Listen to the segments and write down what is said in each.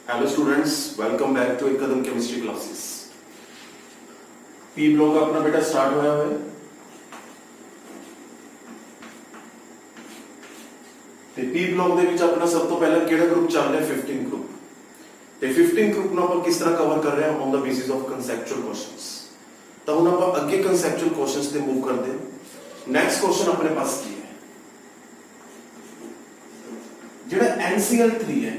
Hello students, welcome back to एक कदम chemistry classes. P block अपना बेटा स्टार्ट होया हुआ है ਤੇ ਪੀ ਬਲੌਕ ਦੇ ਵਿੱਚ ਆਪਣਾ ਸਭ ਤੋਂ ਪਹਿਲਾਂ ਕਿਹੜਾ ਗਰੁੱਪ ਚੱਲ ਰਿਹਾ 15 ਗਰੁੱਪ ਤੇ 15 ਗਰੁੱਪ ਨੂੰ ਆਪਾਂ ਕਿਸ ਤਰ੍ਹਾਂ ਕਵਰ ਕਰ ਰਹੇ ਹਾਂ on the basis of conceptual questions. ਤਾਂ ਹੁਣ ਆਪਾਂ ਅੱਗੇ ਕਨਸੈਪਚੁਅਲ ਕੁਐਸਚਨਸ ਤੇ ਮੂਵ ਕਰਦੇ ਹਾਂ। ਨੈਕਸਟ ਕੁਐਸਚਨ ਆਪਣੇ ਪਾਸ ਕੀ ਹੈ, ਜਿਹੜਾ NCl3 ਹੈ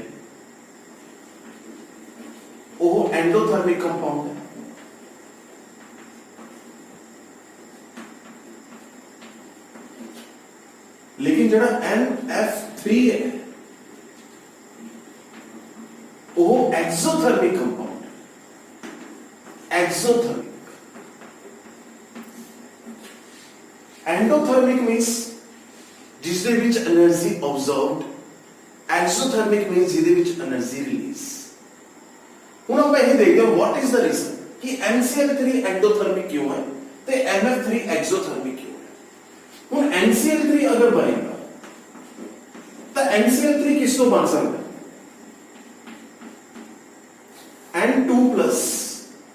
ਉਹ ਐਂਡੋਥਰਮਿਕ ਕੰਪਾਊਂਡ ਹੈ। लेकिन जो NF3 है वो एक्सोथर्मिक कंपाउंड है। एक्सोथर्मिक एंडोथर्मिक मीन्स जिसदे विच एनर्जी ऑब्जर्व्ड, एक्सोथर्मिक मीन्स जिहदे विच एनर्जी रिलीज। हुण आपां ये देखदे हां व्हाट इज द रीजन कि NCl3 एंडोथर्मिक क्यों है ते NF3 एक्सोथर्मिक क्यों है। ਹੁਣ NCl3 अगर बनेगा तो NCl3 किस तो बन सकता है N2 plus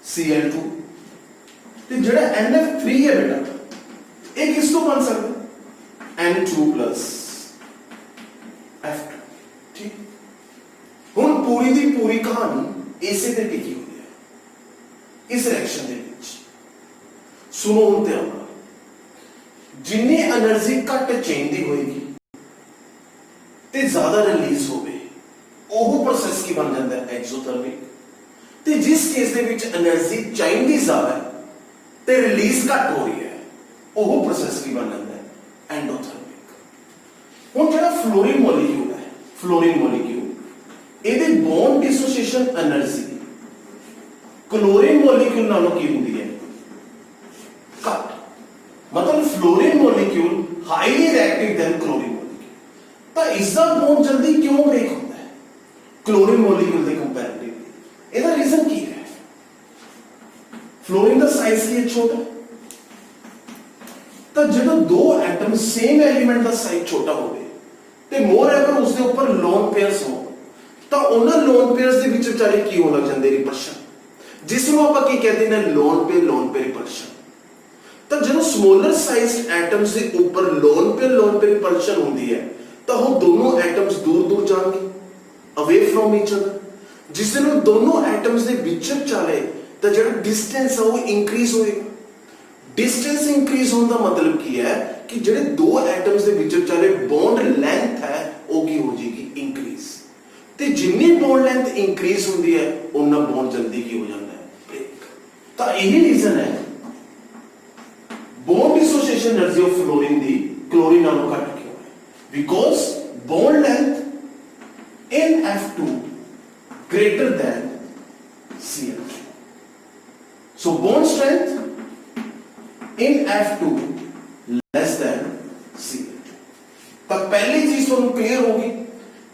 Cl2 ਤੇ ਜਿਹੜਾ NF3 है बेटा ਇਹ किस तो बन सकता है N2 plus F2। ठीक, ਹੁਣ पूरी ਦੀ पूरी कहानी ਇਸੇ ਤੇ ਟਿਕੀ ਹੋਈ ਹੈ ਇਸ ਰਿਐਕਸ਼ਨ ਦੇ ਵਿੱਚ। ਸੁਣੋ ਹੁਣ ਧਿਆਨ ਨਾਲ, जिन्नी एनर्जी घट चाहिए होगी ते ज्यादा रिलीज होवे ओह प्रोसेस की बन जाता है एक्सोथर्मिक। ते जिस केस दे विच एनर्जी चाहिए ज्यादा है ते रिलीज घट हो रही है ओह प्रोसेस की बन जाता है एंडोथर्मिक। हुण जिहड़ा फ्लोरीन मॉलिक्यूल है, फ्लोरीन मॉलिक्यूल इहदी bond dissociation energy chlorine molecule नालों की हुंदी है घट। मतलब fluorine molecule highly reactive than chlorine molecule. तो इसका बॉन्ड जल्दी क्यों ब्रेक होता है क्लोरीन मॉलिक्यूल के कंपैरेटिवली? इसका रीजन की है? फ्लोरीन का साइज की छोटा, तो जो दो एटम सेम एलिमेंट का साइज छोटा हो ते मोर एवर उसके ऊपर लोन पेयर्स हो तो उन्हां लोन पेयर्स के बीच विचारे की होण लग जांदे रिपल्शन, जिसनूं आपां की कहते हैं लोन पे रिपल्शन। तो जो स्मॉलर साइज्ड एटम्स के ऊपर लोन पे रिपल्शन होती है तो वो दोनों एटम्स दूर दूर जाएंगे अवे फ्रॉम ईच अदर। जिस दिन दोनों एटम्स के बीच चले तो जो डिस्टेंस है वो इंक्रीज होएगा। डिस्टेंस इंक्रीज होने का मतलब की है कि जो दो एटम्स के बीच चले बॉन्ड लेंथ है वो की हो जाएगी इंक्रीज। तो जिन्नी बॉन्ड लेंथ इंक्रीज होती है उन्ना बॉन्ड जल्दी की हो जाता है ब्रेक। तो यही रीजन है bond dissociation energy of fluorine the chlorine नालों घट क्यों है, because bond length in F2 greater than Cl2। So bond strength in F2 less than Cl2। तो पहली चीज तो क्लियर होगी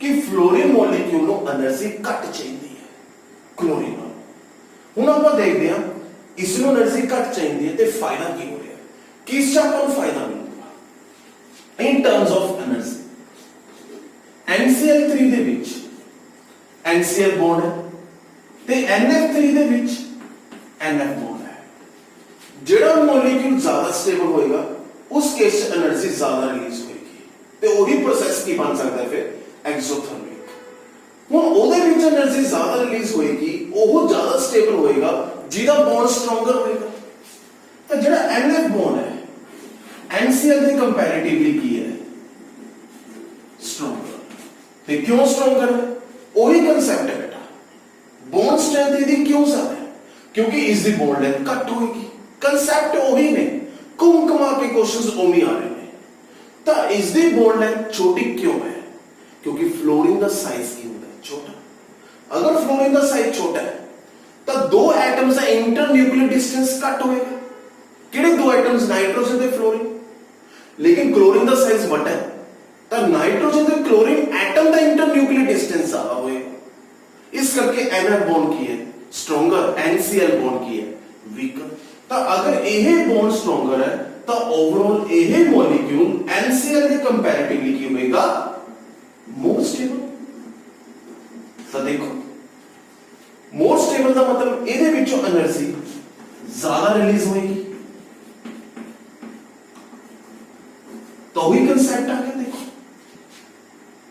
कि फ्लोरीन मॉलिक्यूल को एनर्जी घट चाहिए है क्लोरीन नालों। हुण आपां देखदे हां इसनूं एनर्जी घट चाहिए है ते फायदा की हो रहा है, किस चीज फायदा मिलूगा in terms of energy. NCl3 दे विच NCl बॉन्ड है ते NF3 दे विच NF बॉन्ड है। जेड़ा मॉलिक्यूल ज्यादा स्टेबल होएगा उस केस एनर्जी ज्यादा रिलीज होएगी ते वही प्रोसेस की बन सकता है फिर एक्सोथर्मिक। हुण ओदे विच एनर्जी ज्यादा रिलीज होएगी ओह ज्यादा स्टेबल होएगा जिहदा बॉन्ड स्ट्रॉन्गर होएगा। तो जेड़ा NF बॉन्ड है NCl के कंपैरेटिवली की है स्ट्रॉन्गर। ते क्यों स्ट्रॉन्गर है? वही कंसेप्ट है बेटा, बॉन्ड स्ट्रेंथ यदि क्यों ज्यादा है क्योंकि इसकी बॉन्ड लेंथ घट होगी। कंसेप्ट वही ने, घूम घुमा के क्वेश्चंस ओमी आ रहे हैं। तो इसकी बॉन्ड लेंथ छोटी क्यों है क्योंकि फ्लोरीन का साइज की होता है छोटा। अगर फ्लोरीन का साइज छोटा है तो दो एटम्स का इंटर न्यूक्लियर डिस्टेंस घट होएगा। किहड़े दो एटम्स? नाइट्रोजन ते फ्लोरीन। लेकिन क्लोरीन का साइज वड्डा है तो नाइट्रोजन ते क्लोरीन एटम का इंटर न्यूक्लियर डिस्टेंस ज्यादा होएगा। इस करके NF बॉन्ड की है स्ट्रॉन्गर, NCl बॉन्ड की है वीकर। तो अगर यह बॉन्ड स्ट्रॉन्गर है तो ओवरऑल यह मॉलिक्यूल NCl के कंपैरेटिवली की होएगा मोर स्टेबल। तो देखो अनस्टेबल का मतलब ਇਹਦੇ ਵਿੱਚੋਂ એનર્ਜੀ ज्यादा रिलीज होगी। तो वही कंसेप्ट आ गया। देखो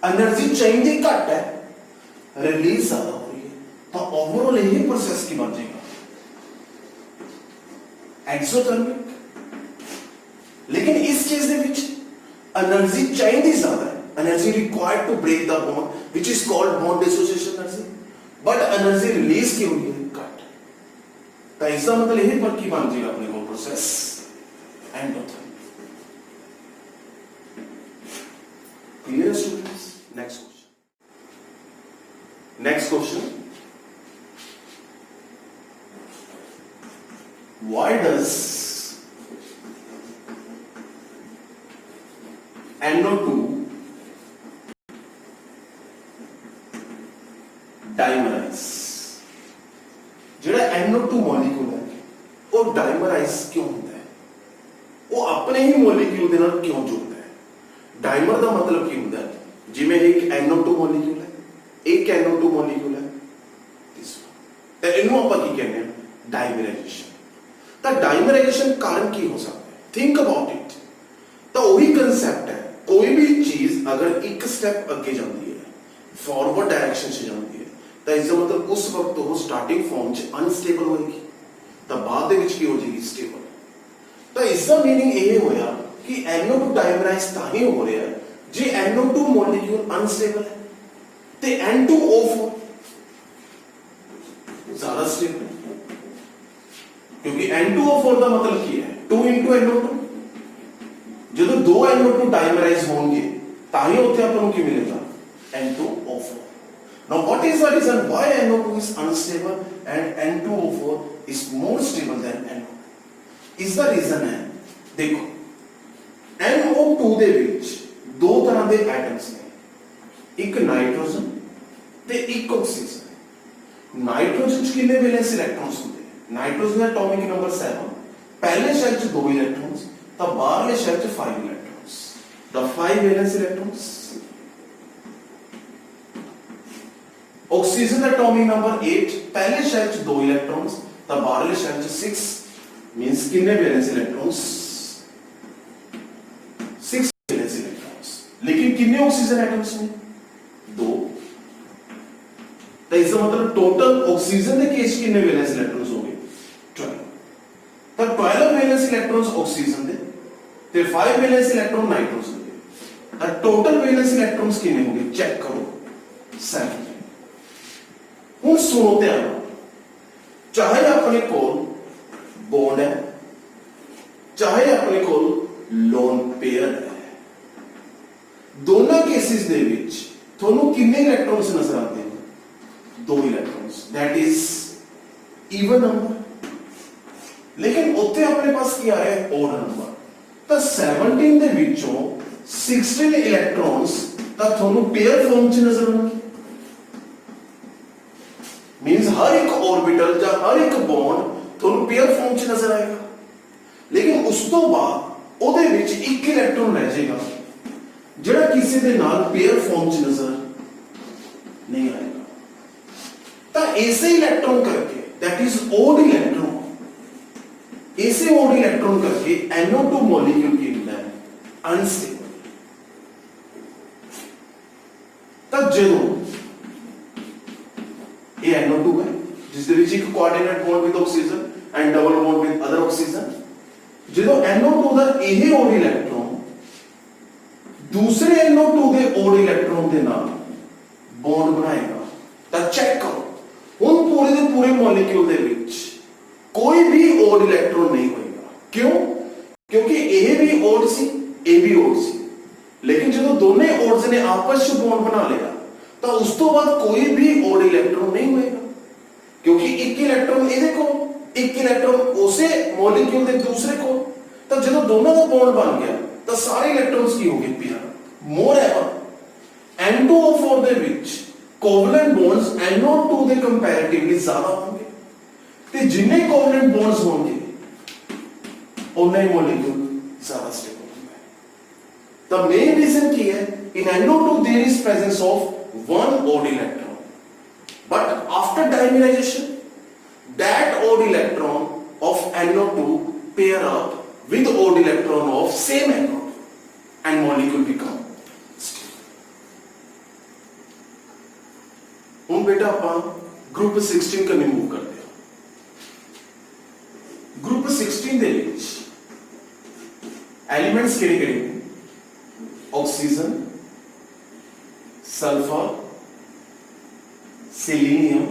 एनर्जी चेंज ही घट है, रिलीज ज्यादा हो रही है, तो ओवरऑल यही प्रोसेस की बन जाएगा एक्सोथर्मिक। लेकिन इस चीज दे विच एनर्जी चेंज ही ज्यादा है, energy required to break the bond which is called bond dissociation energy, but energy release की हुई है घट। तो इसका मतलब यही पर की बन जाएगा अपने को process endothermic. Clear students? Next question. Next question. Why does NO2 dimerize? ਜਿਹੜਾ NO2 ਮੋਲੀਕੂਲ ਹੈ ਉਹ ਡਾਈਮਰਾਈਜ਼ ਕਿਉਂ ਹੁੰਦਾ ਹੈ? ਉਹ ਆਪਣੇ ਹੀ ਮੋਲੀਕੂਲ ਦੇ ਨਾਲ ਕਿਉਂ ਜੁੜਦਾ ਹੈ? डाइमर का मतलब की होता है जिमें एक NO2 मॉलिक्यूल है, एक NO2 मॉलिक्यूल है, तीसरा इनू ਆਪਾਂ ਕੀ ਕਹਿੰਦੇ ਆ ਡਾਈਮਰਾਈਜੇਸ਼ਨ। ਤਾਂ ਡਾਈਮਰਾਈਜੇਸ਼ਨ ਕਾਰਨ ਕੀ ਹੋ ਸਕਦਾ ਹੈ? Think about it. ਤਾਂ ਉਹੀ ਕਨਸੈਪਟ ਹੈ, ਕੋਈ ਵੀ ਚੀਜ਼ ਅਗਰ ਇੱਕ ਸਟੈਪ ਅੱਗੇ ਜਾਂਦੀ ਹੈ, ਫਾਰਵਰਡ ਡਾਇਰੈਕਸ਼ਨ 'ਚ ਜਾਂਦੀ ਹੈ, ਤਾਂ ਇਸ ਦਾ ਮਤਲਬ ਉਸ ਵਕਤ ਉਹ ਸਟਾਰਟਿੰਗ ਫਾਰਮ 'ਚ ਅਨਸਟੇਬਲ ਹੋਏਗੀ, ਤਾਂ ਬਾਅਦ ਦੇ ਵਿੱਚ ਕੀ ਹੋ ਜਾਏਗੀ? ਸਟੇਬਲ। ਤਾਂ ਇਸ ਦਾ ਮੀਨਿੰਗ ਇਹ ਹੋਇਆ कि NO2 डाइमराइज ताही हो रहा है जे NO2 मॉलिक्यूल अनस्टेबल है, ते N2O4 ज्यादा स्टेबल है, क्योंकि N2O4 का मतलब की है 2 into NO2। जो दो NO2 डाइमराइज होंगे ताही उत्थे आपां नूं की मिलेगा? N2O4। Now what is the reason why NO2 is unstable and N2O4 is more stable than NO2? is the reason है, देखो NO2 ਦੇ ਵਿੱਚ ਦੋ ਤਰ੍ਹਾਂ ਦੇ ਐਟਮਸ ਨੇ, ਇੱਕ ਨਾਈਟ੍ਰੋਜਨ ਤੇ ਇੱਕ ਆਕਸੀਜਨ। ਨਾਈਟ੍ਰੋਜਨ 'ਚ ਕਿੰਨੇ ਵੈਲੈਂਸ ਇਲੈਕਟ੍ਰੌਨਸ ਹੁੰਦੇ? ਨਾਈਟ੍ਰੋਜਨ ਦਾ ਐਟੋਮਿਕ ਨੰਬਰ 7, ਪਹਿਲੇ ਸ਼ੈਲ 'ਚ 2 ਇਲੈਕਟ੍ਰੌਨਸ, ਤਾਂ ਬਾਹਰਲੇ ਸ਼ੈਲ 'ਚ 5 ਇਲੈਕਟ੍ਰੌਨਸ, ਦਾ 5 ਵੈਲੈਂਸ ਇਲੈਕਟ੍ਰੌਨਸ। ਆਕਸੀਜਨ ਦਾ ਐਟੋਮਿਕ ਨੰਬਰ 8, ਪਹਿਲੇ ਸ਼ੈਲ 'ਚ 2 ਇਲੈਕਟ੍ਰੌਨਸ, ਤਾਂ ਬਾਹਰਲੇ ਸ਼ੈਲ 'ਚ 6, मींस कितने वैलेंस इलेक्ट्रॉन्स? 6 valence electrons. लेकिन कितने ऑक्सीजन एटम्स में? 2। तो इसका मतलब टोटल ऑक्सीजन के केस कितने वैलेंस इलेक्ट्रॉन्स हो गए? 12। तो 12 वैलेंस इलेक्ट्रॉन्स ऑक्सीजन दे ते 5 वैलेंस इलेक्ट्रॉन नाइट्रोजन दे, तो टोटल वैलेंस इलेक्ट्रॉन्स कितने होंगे? चेक करो 7। हुण सुनो ध्यान, चाहे अपने कोल बॉन्ड है, चाहे अपने को लोन पेयर है, दोनों केसेस दे विच ਤੁਹਾਨੂੰ ਕਿੰਨੇ ਇਲੈਕਟ੍ਰॉन्स ਨਜ਼ਰ ਆਉਂਦੇ ਨੇ? 2 electrons, that is even number. लेकिन ਉੱਥੇ ਆਪਣੇ ਪਾਸ ਕੀ ਆ ਰਿਹਾ ਹੈ? Odd number. ਤਾਂ 17 ਦੇ ਵਿੱਚੋਂ 16 ਇਲੈਕਟ੍ਰॉन्स ਤਾਂ ਤੁਹਾਨੂੰ पेयर ਫਾਰਮ 'ਚ ਨਜ਼ਰ ਆਉਣਗੇ। मींस हर एक ऑर्बिटल ਜਾਂ हर एक बॉन्ड ਤੁਹਾਨੂੰ पेयर फॉर्म 'ਚ नजर आएगा। लेकिन उस तो बाद ਉਹਦੇ ਵਿੱਚ ਇੱਕ ਇਲੈਕਟ੍ਰੌਨ ਰਹਿ ਜਾਏਗਾ ਜਿਹੜਾ ਕਿਸੇ ਦੇ ਨਾਲ पेयर फॉर्म 'ਚ नजर नहीं आएगा। ਤਾਂ ऐसे इलेक्ट्रॉन करके दैट इज ओड इलेक्ट्रॉन, ऐसे ओड इलेक्ट्रॉन करके NO2 मॉलिक्यूल की ਹੁੰਦਾ है अनस्टेबल। ਤਾਂ ਜਦੋਂ ਇਹ NO2 है जिस ਦੇ ਵਿੱਚ ਇੱਕ coordinate bond with oxygen and double bond with other oxygen, ਜਦੋਂ NO2 ਦਾ ਇਹ ओड इलेक्ट्रॉन दूसरे NO2 ਦੇ ओड इलेक्ट्रॉन ਦੇ ਨਾਲ बॉन्ड ਬਣਾਏਗਾ, ਤਾਂ ਚੈੱਕ ਕਰੋ ਹੁਣ ਪੂਰੇ ਦੇ ਪੂਰੇ ਮੋਲੀਕਿਊਲ ਦੇ ਵਿੱਚ ਕੋਈ ਵੀ ओड इलेक्ट्रॉन नहीं ਹੋਏਗਾ। ਕਿਉਂ? ਕਿਉਂਕਿ ਇਹ ਵੀ ओड ਸੀ, ਇਹ ਵੀ ओड ਸੀ। लेकिन ਜਦੋਂ ਦੋਨੇ ओड्स ਨੇ ਆਪਸ ਵਿੱਚ बॉन्ड ਬਣਾ ਲਿਆ ਤਾਂ ਉਸ ਤੋਂ ਬਾਅਦ ਕੋਈ ਵੀ ओड इलेक्ट्रॉन नहीं ਹੋਏਗਾ, क्योंकि एक इलेक्ट्रॉन ਇਹਦੇ ਕੋਲ, एक इलेक्ट्रॉन ਉਸੇ ਮੋਲੀਕਿਊਲ ਦੇ ਦੂਸਰੇ ਕੋਲ। ਤਾਂ ਜਦੋਂ ਦੋਨਾਂ ਦਾ ਬੌਂਡ ਬਣ ਗਿਆ ਤਾਂ ਸਾਰੇ ਇਲੈਕਟ੍ਰॉन्स ਕੀ ਹੋ ਗਏ? ਪੇਅਰ। ਮੋਰ ਐਵਰ N2O4 ਦੇ ਵਿੱਚ ਕੋਵਲੈਂਟ ਬੌਂਡਸ NO2 ਦੇ ਕੰਪੈਰੀਟਿਵਲੀ ਜ਼ਿਆਦਾ ਹੋਣਗੇ, ਤੇ ਜਿੰਨੇ ਕੋਵਲੈਂਟ ਬੌਂਡਸ ਹੋਣਗੇ ਉਨਾ ਹੀ ਮੋਲੀਕਿਊਲ ਜ਼ਿਆਦਾ ਸਟੇਬਲ ਹੁੰਦਾ ਹੈ। ਤਾਂ ਮੇਨ ਰੀਜ਼ਨ ਕੀ ਹੈ? in NO2 there is presence of one odd electron, but after dimerization that odd electron of NO2 pair up with odd electron of same NO2 and molecule become stable. ਹੁਣ बेटा ਆਪਾਂ group 16 करने move करते हैं। Group 16 ਦੇ ਵਿੱਚ elements ਕਿਹੜੇ ਨੇ? Oxygen, sulphur, selenium,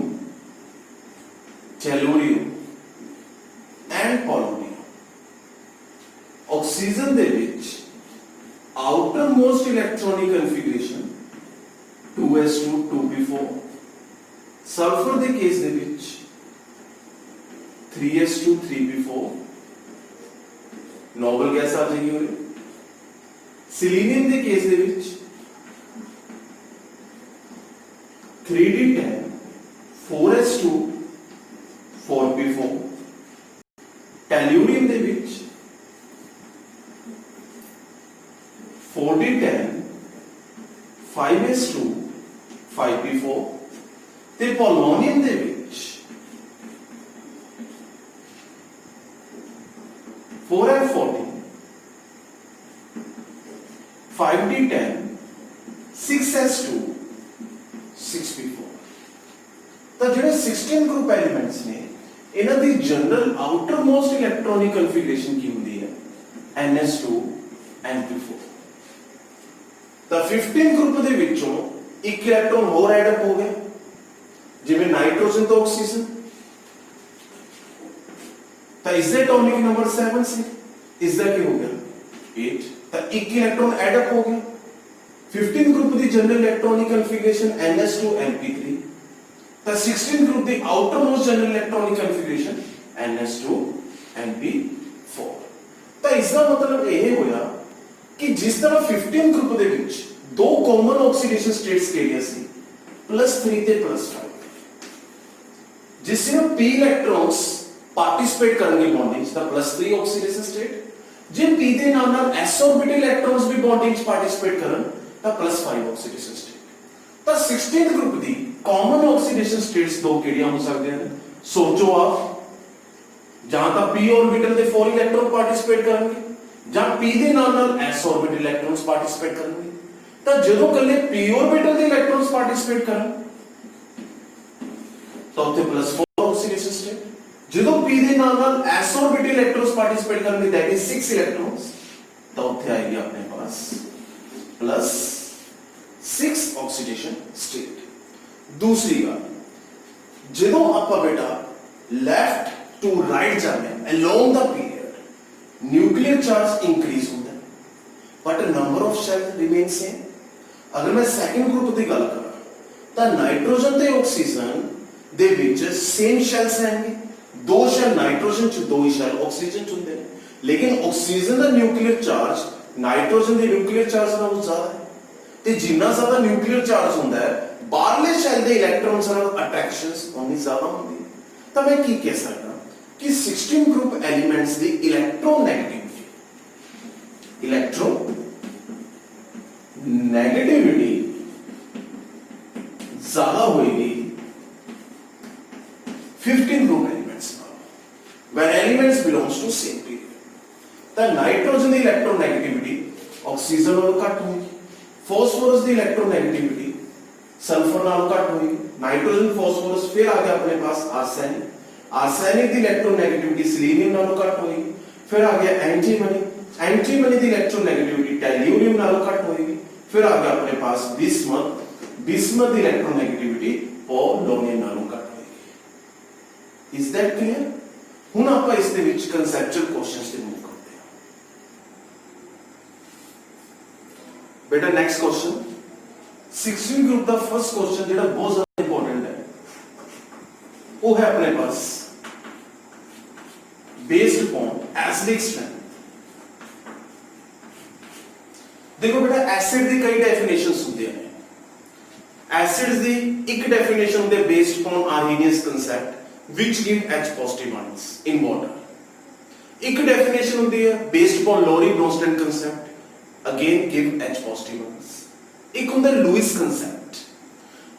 tellurium and polonium. Oxygen ਦੇ ਵਿੱਚ outer most electronic configuration 2s2 2p4। Sulphur ਦੇ ਕੇਸ ਦੇ ਵਿੱਚ 3s2 3p4 नोबल गैस आ जाएगी। और सिलीनियम के केस ਦੇ ਵਿੱਚ 3d10 4s2 4p4। ਟੈਲੂਰੀਅਮ ਦੇ ਵਿੱਚ 4d10 5s2 5p4 ਤੇ ਪੋਲੋਨੀਅਮ ਦੇ ਵਿੱਚ 4f14 5d10 6s2 6p4। ਤਾਂ ਜਿਹੜੇ 16 ਗਰੁੱਪ ਐਲੀਮੈਂਟਸ ਨੇ ਇਹਨਾਂ ਦੀ ਜਨਰਲ ਆਊਟਰ ਮੋਸਟ ਇਲੈਕਟ੍ਰੋਨਿਕ ਕਨਫਿਗਰੇਸ਼ਨ ਕੀ ਹੁੰਦੀ ਹੈ? ns2 np4। ਤਾਂ 15 ਗਰੁੱਪ ਦੇ ਵਿੱਚੋਂ ਇੱਕ ਇਲੈਕਟ੍ਰੋਨ ਹੋਰ ਐਡ ਅਪ ਹੋ ਗਿਆ, ਜਿਵੇਂ ਨਾਈਟ੍ਰੋਜਨ ਤੋਂ ਆਕਸੀਜਨ। ਤਾਂ ਇਸ ਦਾ ਐਟੋਮਿਕ ਨੰਬਰ 7 ਸੀ, ਇਸ ਦਾ ਕੀ ਹੋ ਗਿਆ 8। ਤਾਂ ਇੱਕ ਇਲੈਕਟ੍ਰੋਨ ਐਡ ਅਪ ਹੋ ਗਿਆ। 15 ਗਰੁੱਪ ਦੀ general electronic configuration ns2 np3। ਤਾਂ 16 ਗਰੁੱਪ ਦੀ outermost general electronic configuration ns2 np4। ਤਾਂ ਇਸ ਦਾ ਮਤਲਬ ਇਹ ਹੋਇਆ ਕਿ ਜਿਸ ਤਰ੍ਹਾਂ 15 ਗਰੁੱਪ ਦੇ ਵਿੱਚ ਦੋ ਕਾਮਨ ਆਕਸੀਡੇਸ਼ਨ ਸਟੇਟਸ ਕਿਹੜੀਆਂ ਸੀ +3 ਤੇ +5, ਜਿਸ ਵਿੱਚ p ਇਲੈਕਟ੍ਰॉन्स ਪਾਰਟਿਸਿਪੇਟ ਕਰਨਗੇ ਬੌਂਡਿੰਗ ਦਾ +3 ਆਕਸੀਡੇਸ਼ਨ ਸਟੇਟ। ਜੇ p ਦੇ ਨਾਲ s ऑर्बिटल ਇਲੈਕਟ੍ਰॉन्स ਵੀ ਬੌਂਡਿੰਗ ਚ ਪਾਰਟਿਸਿਪੇਟ ਕਰਨ ਤਾਂ +5 ਆਕਸੀਡੇਸ਼ਨ ਸਟੇਟ। ਤਾਂ 16th ਗਰੁੱਪ ਦੀ ਕਾਮਨ ਆਕਸੀਡੇਸ਼ਨ ਸਟੇਟਸ ਦੋ ਕਿਹੜੀਆਂ ਹੋ ਸਕਦੀਆਂ ਨੇ? ਸੋਚੋ ਆਪ, ਜਾਂ ਤਾਂ p ऑर्बिटल ਦੇ 4 ਇਲੈਕਟ੍ਰॉन ਪਾਰਟਿਸਿਪੇਟ ਕਰਨਗੇ ਜਾਂ p ਦੇ ਨਾਲ s ऑर्बिटल ਇਲੈਕਟ੍ਰॉन्स ਪਾਰਟਿਸਿਪੇਟ ਕਰਨਗੇ। ਤਾਂ ਜਦੋਂ ਕੱਲੇ p ऑर्बिटल ਦੇ ਇਲੈਕਟ੍ਰॉन्स ਪਾਰਟਿਸਿਪੇਟ ਕਰਨ ਤਾਂ ਉੱਥੇ +4 ਆਕਸੀਡੇਸ਼ਨ ਸਟੇਟ। ਜਦੋਂ p ਦੇ ਨਾਲ s ऑर्बिटल इलेक्ट्रॉन्स पार्टिसिपेट करेंगे दैट इज 6 इलेक्ट्रॉन्स, तो उत्थे आएगी अपने पास +6 ऑक्सीडेशन स्टेट। दूसरी बात, ਜਦੋਂ ਆਪਾਂ बेटा लेफ्ट टू राइट जाते हैं along the period nuclear charge increase होता है but number of shell remain same. अगर मैं सेकंड ग्रुप की गल करा तो नाइट्रोजन ते ऑक्सीजन दे विच सेम शेल्स हैंगे, दो शेल नाइट्रोजन च दो ही शेल ऑक्सीजन च होंगे, लेकिन ऑक्सीजन का न्यूक्लियर चार्ज नाइट्रोजन के न्यूक्लियर चार्ज नालों ज्यादा है। ते जिन्ना ज्यादा न्यूक्लियर चार्ज होंदा है बाहरले शेल के इलेक्ट्रॉन्स नाल अट्रैक्शंस उन्नी ज्यादा होंदी है। तो मैं की कह सकदा कि 16 ग्रुप एलिमेंट्स दी इलेक्ट्रोनेगेटिविटी ज्यादा होगी 15 group elements when elements belongs to same period। तो नाइट्रोजन की इलेक्ट्रोनेगेटिविटी ऑक्सीजन नालों घट होगी, फास्फोरस की इलेक्ट्रोनेगेटिविटी सल्फर नालों घट होगी, नाइट्रोजन फास्फोरस फिर आ गया अपने पास आर्सेनिक, आर्सेनिक की इलेक्ट्रोनेगेटिविटी सेलेनियम नालों घट होगी, फिर आ गया एंटीमनी, एंटीमनी की इलेक्ट्रोनेगेटिविटी टेलुरियम नालों घट होगी, फिर आ गया अपने पास बिस्मथ, बिस्मथ की इलेक्ट्रोनेगेटिविटी पोलोनियम नालों घट होगी। Is that clear? ਹੁਣ ਆਪਾਂ ਇਸ ਦੇ ਵਿੱਚ ਕਨਸੈਪਚੁਅਲ ਕੁਐਸਚਨਸ ਤੇ ਮੂਵ ਕਰਦੇ ਹਾਂ। ਬੇਟਾ ਨੈਕਸਟ ਕੁਐਸਚਨ 16 ਗਰੁੱਪ ਦਾ ਫਰਸਟ ਕੁਐਸਚਨ ਜਿਹੜਾ ਬਹੁਤ ਜ਼ਿਆਦਾ ਇੰਪੋਰਟੈਂਟ ਹੈ ਉਹ ਹੈ ਆਪਣੇ ਪਾਸ बेस्ड अपॉन एसिडिक स्ट्रेंथ। देखो बेटा एसिड ਦੀ ਕਈ ਡੈਫੀਨੇਸ਼ਨਸ ਹੁੰਦੀਆਂ ਨੇ। एसिड्स ਦੀ ਇੱਕ ਡੈਫੀਨੇਸ਼ਨ ਹੁੰਦੀ ਹੈ based upon Arrhenius concept which give H positive ions in water। एक definition होती है based upon Lowry-Bronsted concept, again give H positive ions। एक होता है Lewis concept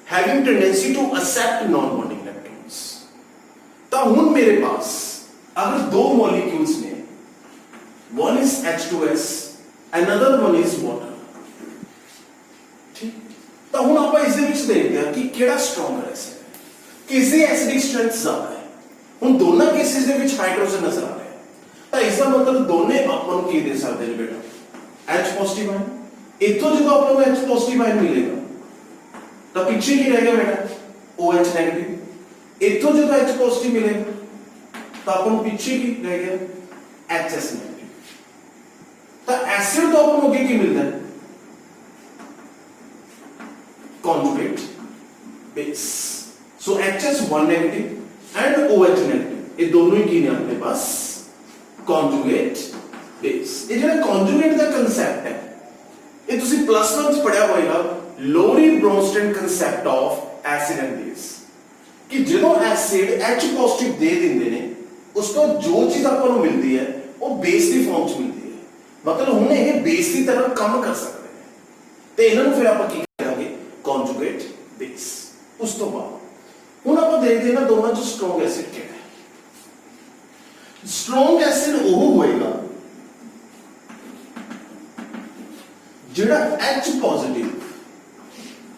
having tendency to accept non-bonding electrons। तो तो हुन मेरे पास अगर दो मॉलिक्यूल्स ने, one is H2S, another one is water, ठीक। तो हुन आप इस देखते हैं कि केड़ा स्ट्रॉन्गर एसिड है, किसी एसिडिक स्ट्रेंथ ज्यादा है। हुन दोनों केसेस दे विच हाइड्रोजन नजर आ रहा है, तो इसका मतलब दोनों आपको की दे सकते हैं बेटा H पॉजिटिव आयन। इथों जो आपको H पॉजिटिव आयन मिलेगा तो पीछे की रह गया बेटा OH नेगेटिव। इथों जो H पॉजिटिव मिलेगा तो आपको पीछे की रह गया HS नेगेटिव। तो एसिड तो आपको आगे की मिलता है conjugate base, so HS1 negative and OH negative, ये दोनों ही की ने अपने पास conjugate base। ये जो conjugate का कंसेप्ट है ये तुसी प्लस 1 च पढ़िया होएगा, Lowry Bronsted concept of acid and base, कि ਜਦੋਂ एसिड H पॉजिटिव दे ਦਿੰਦੇ ਨੇ ਉਸ ਤੋਂ ਜੋ ਚੀਜ਼ ਆਪਾਂ ਨੂੰ ਮਿਲਦੀ ਹੈ ਉਹ ਬੇਸ ਦੀ ਫਾਰਮ ਚ ਮਿਲਦੀ ਹੈ। ਮਤਲਬ ਹੁਣ ਇਹ ਬੇਸ ਦੀ ਤਰ੍ਹਾਂ ਕੰਮ ਕਰ ਸਕਦੇ ਨੇ ਤੇ ਇਹਨਾਂ ਨੂੰ ਫਿਰ ਆਪਾਂ ਕੀ ਕਰਾਂਗੇ conjugate base। ਉਸ ਤੋਂ ਬਾਅਦ ਹੁਣ ਆਪਾਂ ਦੇਖਦੇ ਹਾਂ ਨਾ ਦੋਨਾਂ ਚ ਸਟਰੋਂਗ ਐਸਿਡ ਕਿਹੜਾ ਹੈ। ਸਟਰੋਂਗ ਐਸਿਡ ਉਹ ਹੋਏਗਾ ਜਿਹੜਾ H positive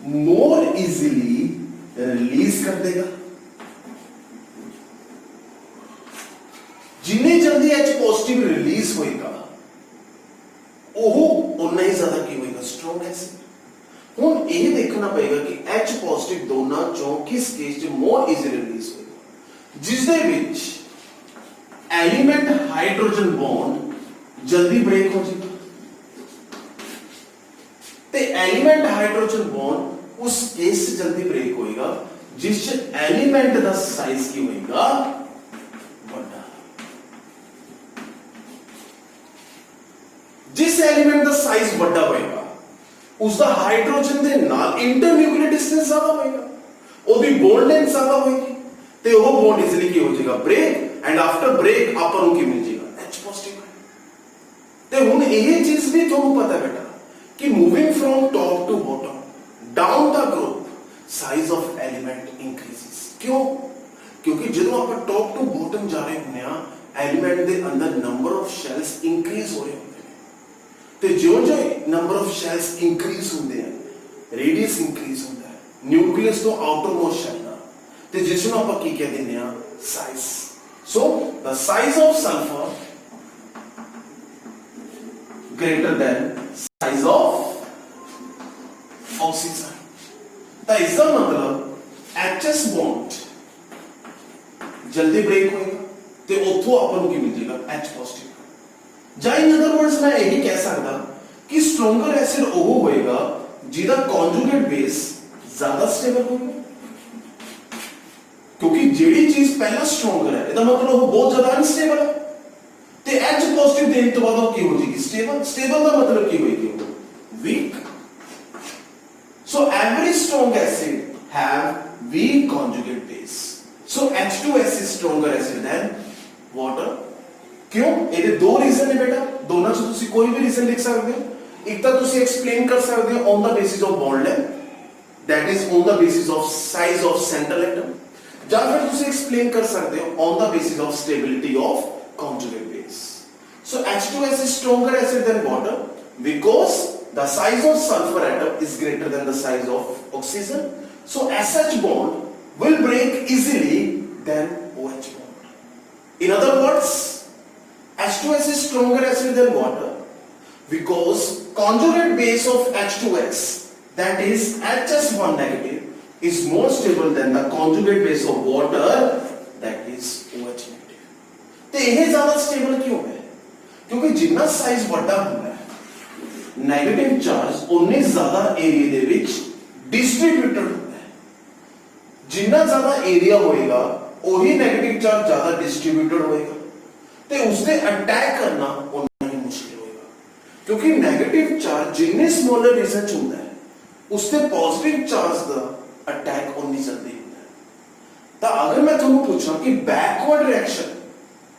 more easily release कर देगा। जिन्नी जल्दी H पॉजिटिव रिलीज होएगा उतना ही ज्यादा की होएगा स्ट्रॉन्ग एसिड। हुन ये देखना पड़ेगा कि H पॉजिटिव दोनों चों किस केस च मोर इजीली रिलीज होएगा, जिस दे विच एलिमेंट हाइड्रोजन बॉन्ड जल्दी ब्रेक हो जाएगा ते एलिमेंट हाइड्रोजन बॉन्ड उस केस से जल्दी ब्रेक होएगा जिस एलिमेंट का साइज की होएगा बड़ा। जिस एलिमेंट का साइज बड़ा होएगा उसका हाइड्रोजन के नाल इंटरन्यूक्लियर डिस्टेंस ज्यादा होएगा, ओदी बॉन्ड लेंथ ज्यादा होएगी ते वो बॉन्ड इजीली की हो जाएगा ब्रेक, एंड आफ्टर ब्रेक आपन की मिल जाएगा H पॉजिटिव। ते हुन ये चीज भी ਤੁਹਾਨੂੰ पता है बेटा कि moving from top to bottom down the group size of element increases. क्यों? क्योंकि जो आप टॉप टू बॉटम जा रहे होंगे एलिमेंट के अंदर नंबर ऑफ शेल्स इंक्रीज हो रहे होंगे, तो जो जो नंबर ऑफ शेल्स इंक्रीज होंगे हैं रेडियस इंक्रीज होता है, न्यूक्लियस तो आउटर मोस्ट शेल का, तो जिसमें आप की कह देते हैं size. So the size of sulphur greater than size of oxygen. तो इसका मतलब HS बॉन्ड जल्दी ब्रेक होएगा ते उथों अपन की मिल जाएगा H पॉजिटिव। या इन अदर वर्ड्स मैं यही कह सकता कि स्ट्रॉन्गर एसिड वो होएगा जिदा कॉन्जुगेट बेस ज्यादा स्टेबल होगा, क्योंकि जेडी चीज पहला स्ट्रॉन्गर है इसका मतलब वो बहुत ज्यादा अनस्टेबल है ते H पॉजिटिव देने तो बाद वो की हो जाएगी स्टेबल। स्टेबल का मतलब की होएगी weak। So every strong acid have weak conjugate base, so H2S is stronger acid than water। क्यों? ਇਹਦੇ ਦੋ रीजन ਨੇ बेटा, दोनों ਚ ਤੁਸੀਂ कोई भी रीजन लिख सकते हो। एक तो ਤੁਸੀਂ एक्सप्लेन कर सकते हो on the basis of bond length, that is on the basis of size of central atom, या फिर ਤੁਸੀਂ एक्सप्लेन कर सकते हो on the basis of stability of conjugate base। So H2S is stronger acid than water because the size of sulfur atom is greater than the size of oxygen, so SH bond will break easily than OH bond। In other words, H2S is stronger acid than water because conjugate base of H2S, that is HS1 negative, is more stable than the conjugate base of water, that is OH negative। तो यह ज्यादा stable क्यों है? क्योंकि जितना size बड़ा होता है नेगेटिव चार्ज उन्ने ज्यादा एरिया दे विच डिस्ट्रीब्यूटेड होता है। जितना ज्यादा एरिया होएगा वही नेगेटिव चार्ज ज्यादा डिस्ट्रीब्यूटेड होएगा, ते उसने अटैक करना उतना ही मुश्किल होएगा, क्योंकि नेगेटिव चार्ज जितने स्मॉलर रीजन च होता है उससे पॉजिटिव चार्ज का अटैक उन्नी जल्दी होता है। तो अगर मैं तुमको पूछा कि बैकवर्ड रिएक्शन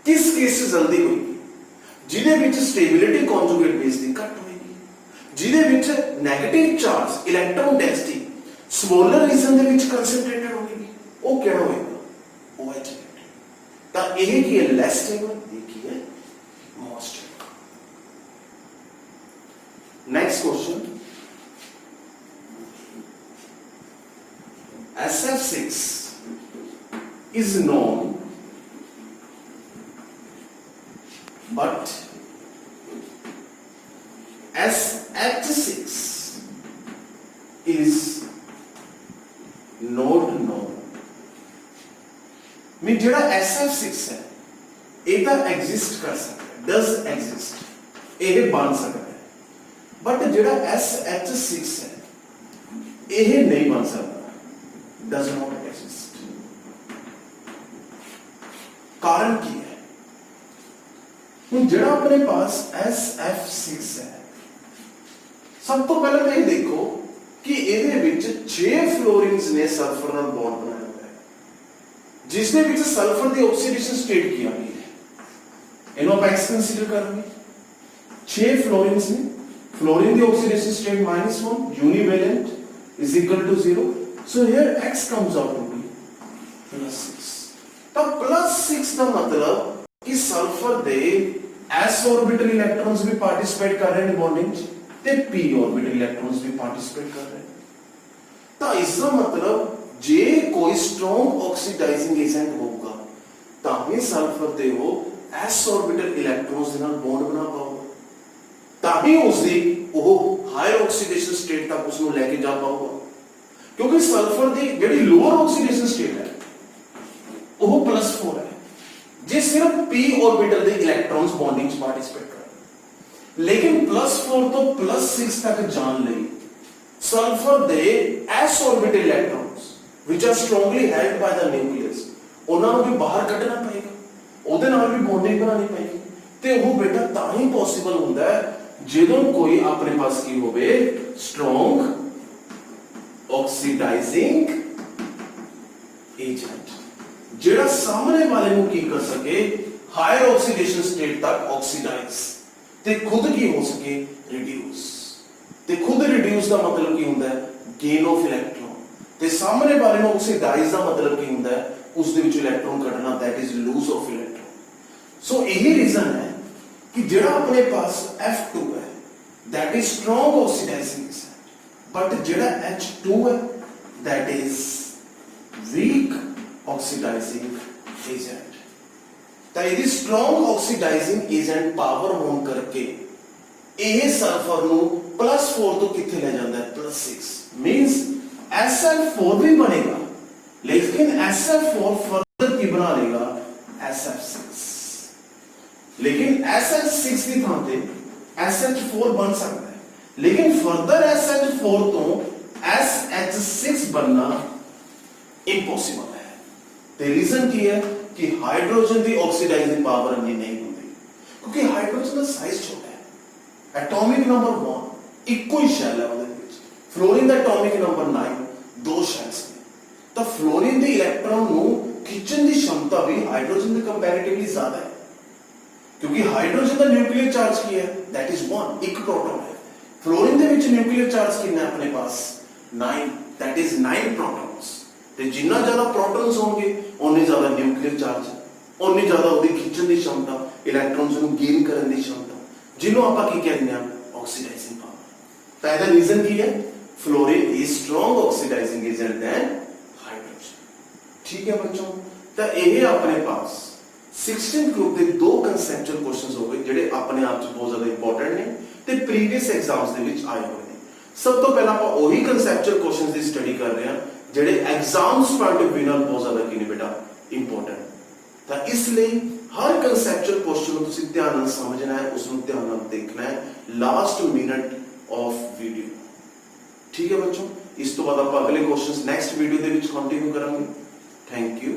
किस केस से जल्दी होगी, जिदे विच स्टेबिलिटी कॉन्जुगेट बेस दी घट होएगी, जिदे विच negative charge electron density smaller region दे विच कंसंट्रेटेड होगी, वो केड़ा होएगा OH नेगेटिव। यह की है लेस स्टेबल, ये की है more stable. Next question, SF6 is known but SH6 is not known। मैं जेड़ा SF6 है ये तो एग्जिस्ट कर सकता है, डज एग्जिस्ट, ये बन सकता है, बट जेड़ा SH6 है ये नहीं बन सकता, डज नॉट एग्जिस्ट। कारण की है, जेड़ा अपने पास SF6 है, सब तो पहले तो ये देखो कि ਇਹਦੇ ਵਿੱਚ 6 ਫਲੋਰੀਨਸ ਨੇ ਸਲਫਰ ਨਾਲ ਬੌਂਡ ਬਣਾਇਆ ਹੋਇਆ ਹੈ, ਜਿਸ ਦੇ ਵਿੱਚ ਸਲਫਰ ਦੀ ਆਕਸੀਡੇਸ਼ਨ ਸਟੇਟ ਕੀ ਆ ਗਈ ਹੈ, ਇਹਨੂੰ ਆਪਾਂ x ਕੰਸੀਡਰ ਕਰਾਂਗੇ। 6 ਫਲੋਰੀਨਸ ਨੇ, fluorine the oxidation state -1, ਯੂਨੀਵੈਲੈਂਟ is equal to 0, so here x comes out to be +6। ਤਾਂ +6 ਦਾ ਮਤਲਬ ਕਿ ਸਲਫਰ ਦੇ s ऑर्बिटल इलेक्ट्रॉन्स भी पार्टिसिपेट कर रहे हैं बॉन्डिंग च, ਤੇ p ऑर्बिटल इलेक्ट्रॉन्स भी पार्टिसिपेट कर रहे हैं। ਤਾਂ इसका मतलब ਜੇ ਕੋਈ स्ट्रांग ऑक्सीडाइजिंग एजेंट ਹੋਊਗਾ ਤਾਂ ਹੀ ਸਲਫਰ ਤੇ ਉਹ s ऑर्बिटल इलेक्ट्रॉन्स ਦੇ ਨਾਲ ਬੌਂਡ ਬਣਾ ਪਾਊਗਾ, ਤਾਂ ਹੀ ਉਸ ਦੀ ਉਹ ਹਾਇਰ ਆਕਸੀਡੇਸ਼ਨ ਸਟੇਟ ਤੱਕ ਉਸ ਨੂੰ ਲੈ ਕੇ ਜਾ ਪਾਊਗਾ, ਕਿਉਂਕਿ ਸਲਫਰ ਦੀ ਜਿਹੜੀ ਲੋਅਰ ਆਕਸੀਡੇਸ਼ਨ ਸਟੇਟ ਹੈ ਉਹ +4 ਹੈ, ਜੇ ਸਿਰਫ p ऑर्बिटल ਦੇ ਇਲੈਕਟ੍ਰॉन्स ਬੌਂਡਿੰਗ ਚ ਪਾਰਟਿਸਿਪੇਟ ਕਰ। लेकिन +4 तो +6 तक जान ਲਈ सल्फर ਦੇ s orbital electrons which are strongly held by the nucleus ਉਹਨਾਂ ਨੂੰ ਵੀ ਬਾਹਰ ਕੱਢਣਾ ਪਏਗਾ, ਉਹਦੇ ਨਾਲ ਵੀ ਬੌਂਡਿੰਗ ਬਣਾਉਣੀ ਪਏਗੀ, ਤੇ ਉਹ ਬੇਟਾ ਤਾਂ ਹੀ ਪੋਸੀਬਲ ਹੁੰਦਾ ਹੈ ਜਦੋਂ ਕੋਈ ਆਪਣੇ ਪਾਸ ਕੀ ਹੋਵੇ strong oxidizing agent, ਜਿਹੜਾ ਸਾਹਮਣੇ ਵਾਲੇ ਨੂੰ ਕੀ ਕਰ ਸਕੇ ਹਾਇਰ ਆਕਸੀਡੇਸ਼ਨ ਸਟੇਟ ਤੱਕ ਆਕਸੀਡਾਈਜ਼ ਤੇ खुद की हो सके रिड्यूस, ते खुद रिड्यूस का मतलब की होता है गेन ऑफ इलेक्ट्रॉन, ते सामने वाले में ऑक्सीडाइज का मतलब की होता है उस दे विच इलेक्ट्रॉन कटना, that is loss of electron. So यही रीजन है कि जेड़ा अपने पास F2 है that is strong oxidising agent, but जेड़ा H2 है that is weak oxidising agent. ਤਾਂ ਇਹਦੀ ਸਟਰੋਂਗ ਆਕਸੀਡਾਈਜ਼ਿੰਗ ਏਜੰਟ ਪਾਵਰ ਹੋਣ ਕਰਕੇ ਇਹ ਸਲਫਰ ਨੂੰ +4 ਤੋਂ ਕਿੱਥੇ ਲੈ ਜਾਂਦਾ ਹੈ +6, ਮੀਨਸ SL4 ਵੀ ਬਣੇਗਾ, ਲੇਕਿਨ SL4 ਫਰਦਰ ਕੀ ਬਣਾ ਲੇਗਾ SF6, ਲੇਕਿਨ SL6 ਦੀ ਥਾਂ ਤੇ SH4 ਬਣ ਸਕਦਾ ਹੈ, ਲੇਕਿਨ ਫਰਦਰ SH4 ਤੋਂ SH6 बनना ਇੰਪੋਸੀਬਲ ਹੈ। ਤੇ ਰੀਜ਼ਨ ਕੀ ਹੈ कि हाइड्रोजन की ऑक्सीडाइजिंग पावर इतनी नहीं होती, क्योंकि हाइड्रोजन का साइज छोटा है, एटॉमिक नंबर 1 इको ही शैल है ਉਹਦੇ ਵਿੱਚ, फ्लोरीन का एटॉमिक नंबर 9 दो शैल्स ने, तो फ्लोरीन के इलेक्ट्रॉन ਨੂੰ खिंचਣ ਦੀ क्षमता भी हाइड्रोजन के कंपैरेटिवली ज्यादा है, क्योंकि हाइड्रोजन का न्यूक्लियर चार्ज ਕੀ है दैट इज 1, एक प्रोटॉन है, फ्लोरीन ਦੇ ਵਿੱਚ न्यूक्लियर चार्ज कितना है अपने पास 9, दैट इज 9 प्रोटॉन्स, ਤੇ ਜਿੰਨਾ ਜ਼ਿਆਦਾ ਪ੍ਰੋਟੋਨਸ ਹੋਣਗੇ ਉਨੀ ਜ਼ਿਆਦਾ ਨਿਊਕਲੀਅਰ ਚਾਰਜ, ਉਨੀ ਜ਼ਿਆਦਾ ਉਹਦੀ ਖਿੱਚਣ ਦੀ क्षमता, ਇਲੈਕਟ੍ਰੋਨਸ ਨੂੰ ਗੇਨ ਕਰਨ ਦੀ क्षमता, ਜਿਹਨੂੰ ਆਪਾਂ ਕੀ ਕਹਿੰਦੇ ਆ ਆਕਸੀਡਾਈਜ਼ਿੰਗ ਪਾਵਰ। ਤਾਂ ਇਹਦਾ ਰੀਜ਼ਨ ਕੀ ਹੈ fluorine is strong oxidising agent than hydrogen. ਠੀਕ ਹੈ ਬੱਚੋ, ਤਾਂ ਇਹ ਆਪਣੇ ਪਾਸ 16th ਗਰੁੱਪ ਦੇ ਦੋ ਕਨਸੈਪਚੁਅਲ ਕੁਐਸਚਨਸ ਹੋ ਗਏ ਜਿਹੜੇ ਆਪਣੇ ਆਪ 'ਚ ਬਹੁਤ ਜ਼ਿਆਦਾ ਇੰਪੋਰਟੈਂਟ ਨੇ ਤੇ ਪ੍ਰੀਵੀਅਸ ਐਗਜ਼ਾਮਸ ਦੇ ਵਿੱਚ ਆਏ ਹੋਏ ਨੇ। ਸਭ ਤੋਂ ਪਹਿਲਾਂ ਆਪਾਂ ਉਹੀ ਕਨਸੈਪਚੁਅਲ ਕੁਐਸਚਨਸ ਦੀ ਸਟੱਡੀ ਕਰ ਰਹੇ ਹਾਂ ਜਿਹੜੇ ਐਗਜ਼ਾਮਸ ਪੁਆਇੰਟ ਆਫ ਵਿਊ ਨਾਲ ਬਹੁਤ ਜ਼ਿਆਦਾ ਕੀ ਨੇ ਬੇਟਾ ਇੰਪੋਰਟੈਂਟ। ਤਾਂ ਇਸ ਲਈ ਹਰ ਕਨਸੈਪਚੁਅਲ ਕੁਐਸਚਨ ਨੂੰ ਤੁਸੀਂ ਧਿਆਨ ਨਾਲ ਸਮਝਣਾ ਹੈ, ਉਸ ਨੂੰ ਧਿਆਨ ਨਾਲ ਦੇਖਣਾ ਹੈ ਲਾਸਟ ਮਿੰਟ ਆਫ ਵੀਡੀਓ। ਠੀਕ ਹੈ ਬੱਚੋ, ਇਸ ਤੋਂ ਬਾਅਦ ਆਪਾਂ ਅਗਲੇ ਕੁਐਸਚਨਸ ਨੈਕਸਟ ਵੀਡੀਓ ਦੇ ਵਿੱਚ ਕੰਟੀਨਿਊ ਕਰਾਂਗੇ। Thank you.